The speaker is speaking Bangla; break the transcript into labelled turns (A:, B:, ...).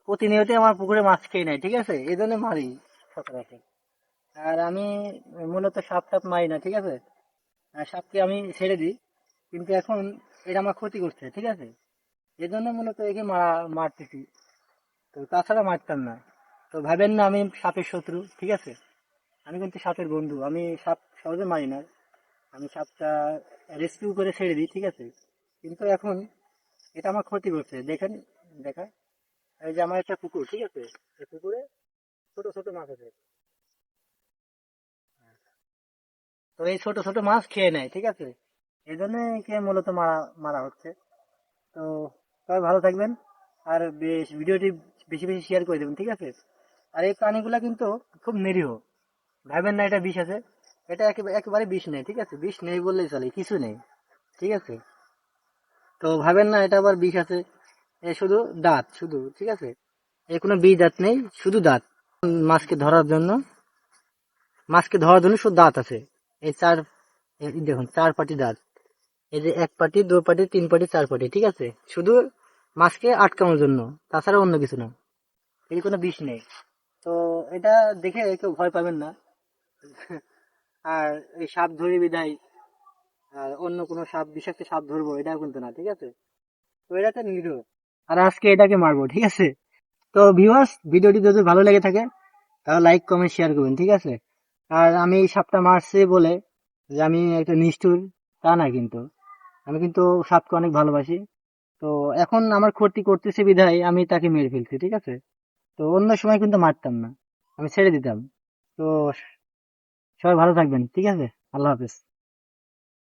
A: প্রতিনিয়ত আমার পুকুরে মাছ খেয়ে নেয়, ঠিক আছে, এই জন্য মারি সচরাচর। আর আমি মূলত সাপ টাপ মারি না, ঠিক আছে। আর সাপকে আমি ছেড়ে দিই, কিন্তু এখন এটা আমার ক্ষতি করছে, ঠিক আছে, এই জন্য মূলত একে মারতেছি। তো তাছাড়া মারতাম না। তো ভাবেন না আমি সাপের শত্রু, ঠিক আছে। আমি কিন্তু সাপের বন্ধু, আমি সাপ সহজে মারি না। আমি সাপটা রেস্কিউ করে ছেড়ে দিই, ঠিক আছে। কিন্তু এখন এটা আমার ক্ষতি করছে, দেখেন, দেখা, এই যে আমার একটা পুকুর, ঠিক আছে, এই পুকুরে ছোট ছোট মাছ আছে। তো এই ছোট ছোট মাছ খেয়ে নেয়, ঠিক আছে, এই জন্য একে মূলত মারা মারা হচ্ছে। তো সবাই ভালো থাকবেন, আর ভিডিওটি বেশি বেশি শেয়ার করে দেবেন, ঠিক আছে। আর এই প্রাণীগুলা কিন্তু খুব নিরীহ, ভাবেন না এটা বিষ আছে। এটা একেবারে বিষ নেই, ঠিক আছে, বিষ নেই বললেই চলে, কিছু নেই, ঠিক আছে। তো ভাবেন না এটা আবার বিষ আছে। এ শুধু দাঁত, শুধু, ঠিক আছে, এর কোনো বিষ দাঁত নেই, শুধু দাঁত। মাছকে ধরার জন্য, মাছকে ধরার জন্য শুধু দাঁত আছে। এই চার, এই দেখুন, চার পাটি দাঁত। এই যে এক পাটি, দু পাটি, তিন পাটি, চার পাটি, ঠিক আছে, শুধু মাছকে আটকানোর জন্য, তাছাড়া অন্য কিছু না। এর কোনো বিষ নেই। তো এটা দেখে কেউ ভয় পাবেন না। আর এই সাপ ধরি বিদায় আর অন্য কোনো সাপ, বিষাক্ত সাপ ধরবো, এটাও কিন্তু না, ঠিক আছে। তো এটাতে নিরীহ, আর আজকে এটাকে মারবো, ঠিক আছে। তো ভিউয়ার্স, ভিডিওটি যদি ভালো লেগে থাকে তাহলে লাইক কমেন্ট শেয়ার করবেন, ঠিক আছে। আর আমি এই সাপটা মারছি বলে যে আমি একটা নিষ্ঠুর, তা না কিন্তু। আমি কিন্তু সাপকে অনেক ভালোবাসি। তো এখন আমার ক্ষতি করতেছে বিধায় আমি তাকে মেরে ফেলছি, ঠিক আছে। তো অন্য সময় কিন্তু মারতাম না, আমি ছেড়ে দিতাম। তো সবাই ভালো থাকবেন, ঠিক আছে। আল্লাহ হাফেজ।